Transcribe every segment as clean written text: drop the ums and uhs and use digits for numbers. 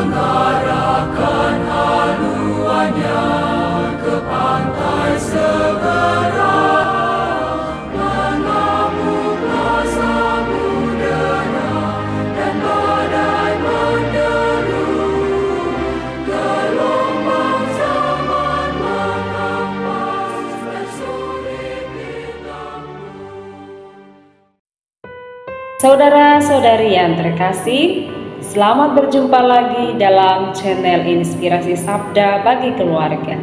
mengarahkan haluannya ke pantai seberang, mengamuklah samudera dan badai menderu, gelombang zaman mengampas dan sulit ditempuh. Saudara-saudari yang terkasih, selamat berjumpa lagi dalam channel Inspirasi Sabda bagi Keluarga.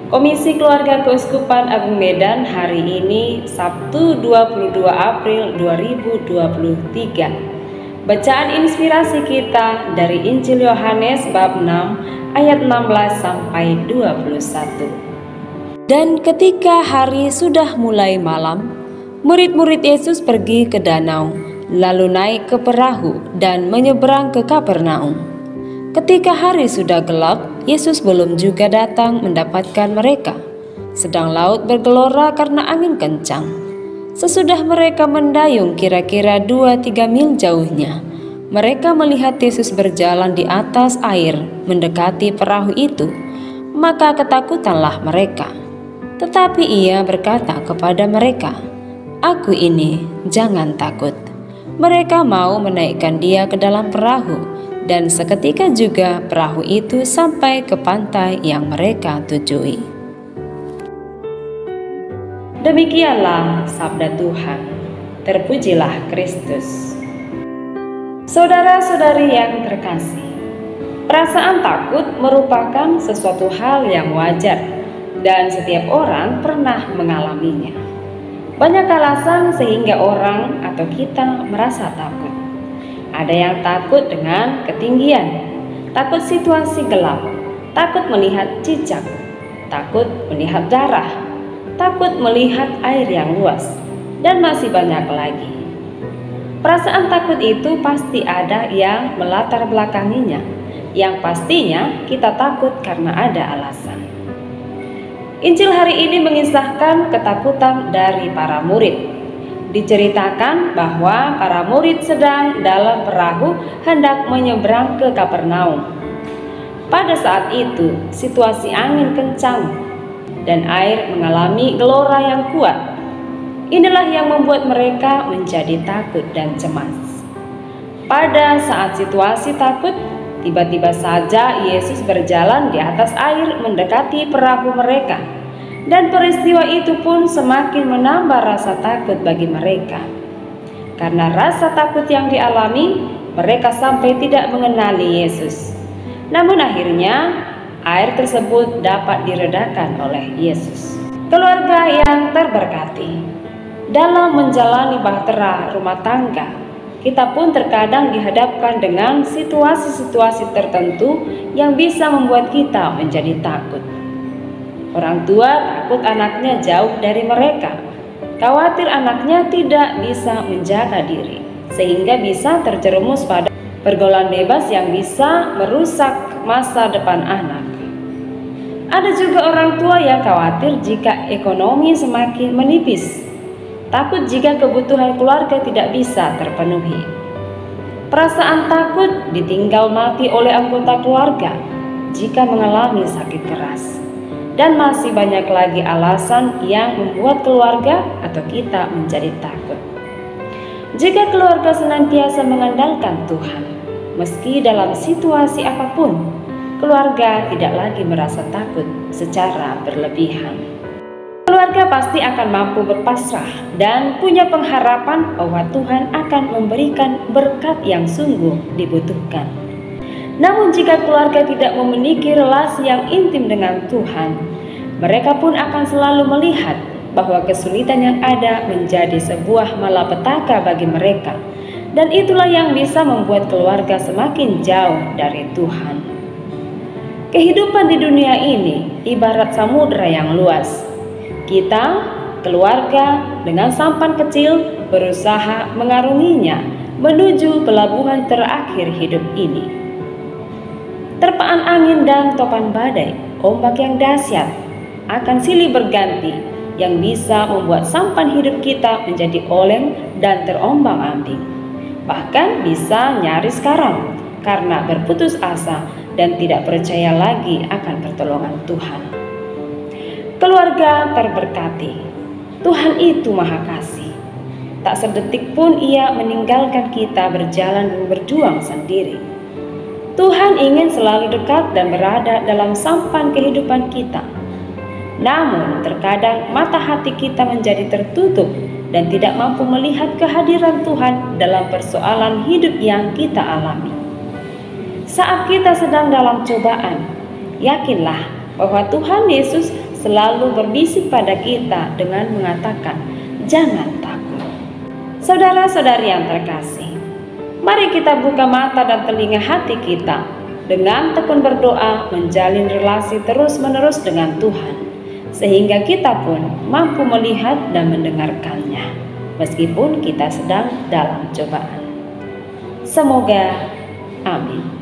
Komisi Keluarga Keuskupan Agung Medan hari ini Sabtu 22 April 2023. Bacaan inspirasi kita dari Injil Yohanes bab 6 ayat 16 sampai 21. Dan ketika hari sudah mulai malam, murid-murid Yesus pergi ke danau, lalu naik ke perahu dan menyeberang ke Kapernaum. Ketika hari sudah gelap, Yesus belum juga datang mendapatkan mereka, sedang laut bergelora karena angin kencang. Sesudah mereka mendayung kira-kira 2-3 mil jauhnya, mereka melihat Yesus berjalan di atas air mendekati perahu itu, maka ketakutanlah mereka. Tetapi Ia berkata kepada mereka, "Aku ini, jangan takut." Mereka mau menaikkan Dia ke dalam perahu, dan seketika juga perahu itu sampai ke pantai yang mereka tujui. Demikianlah sabda Tuhan. Terpujilah Kristus. Saudara-saudari yang terkasih, perasaan takut merupakan sesuatu hal yang wajar dan setiap orang pernah mengalaminya. Banyak alasan sehingga orang atau kita merasa takut. Ada yang takut dengan ketinggian, takut situasi gelap, takut melihat cicak, takut melihat darah, takut melihat air yang luas, dan masih banyak lagi. Perasaan takut itu pasti ada yang melatar belakanginya, yang pastinya kita takut karena ada alasan. Injil hari ini mengisahkan ketakutan dari para murid. Diceritakan bahwa para murid sedang dalam perahu hendak menyeberang ke Kapernaum. Pada saat itu, situasi angin kencang dan air mengalami gelora yang kuat. Inilah yang membuat mereka menjadi takut dan cemas. Pada saat situasi takut, tiba-tiba saja Yesus berjalan di atas air mendekati perahu mereka, dan peristiwa itu pun semakin menambah rasa takut bagi mereka. Karena rasa takut yang dialami, mereka sampai tidak mengenali Yesus. Namun akhirnya, air tersebut dapat diredakan oleh Yesus. Keluarga yang terberkati, dalam menjalani bahtera rumah tangga, kita pun terkadang dihadapkan dengan situasi-situasi tertentu yang bisa membuat kita menjadi takut. Orang tua takut anaknya jauh dari mereka, khawatir anaknya tidak bisa menjaga diri, sehingga bisa terjerumus pada pergaulan bebas yang bisa merusak masa depan anak. Ada juga orang tua yang khawatir jika ekonomi semakin menipis, takut jika kebutuhan keluarga tidak bisa terpenuhi. Perasaan takut ditinggal mati oleh anggota keluarga jika mengalami sakit keras. Dan masih banyak lagi alasan yang membuat keluarga atau kita menjadi takut. Jika keluarga senantiasa mengandalkan Tuhan, meski dalam situasi apapun, keluarga tidak lagi merasa takut secara berlebihan. Keluarga pasti akan mampu berpasrah dan punya pengharapan bahwa Tuhan akan memberikan berkat yang sungguh dibutuhkan. Namun jika keluarga tidak memiliki relasi yang intim dengan Tuhan, mereka pun akan selalu melihat bahwa kesulitan yang ada menjadi sebuah malapetaka bagi mereka. Dan itulah yang bisa membuat keluarga semakin jauh dari Tuhan. Kehidupan di dunia ini ibarat samudera yang luas. Kita, keluarga, dengan sampan kecil berusaha mengarunginya menuju pelabuhan terakhir hidup ini. Terpaan angin dan topan badai, ombak yang dahsyat akan silih berganti yang bisa membuat sampan hidup kita menjadi oleng dan terombang-ambing. bahkan bisa nyaris karam karena berputus asa dan tidak percaya lagi akan pertolongan Tuhan. Keluarga terberkati. Tuhan itu Maha Kasih. Tak sedetik pun Ia meninggalkan kita berjalan dan berjuang sendiri. Tuhan ingin selalu dekat dan berada dalam sampan kehidupan kita. Namun terkadang mata hati kita menjadi tertutup dan tidak mampu melihat kehadiran Tuhan dalam persoalan hidup yang kita alami. Saat kita sedang dalam cobaan, yakinlah bahwa Tuhan Yesus selalu berbisik pada kita dengan mengatakan, "Jangan takut." Saudara-saudari yang terkasih, mari kita buka mata dan telinga hati kita dengan tekun berdoa menjalin relasi terus-menerus dengan Tuhan, sehingga kita pun mampu melihat dan mendengarkannya meskipun kita sedang dalam cobaan. Semoga amin.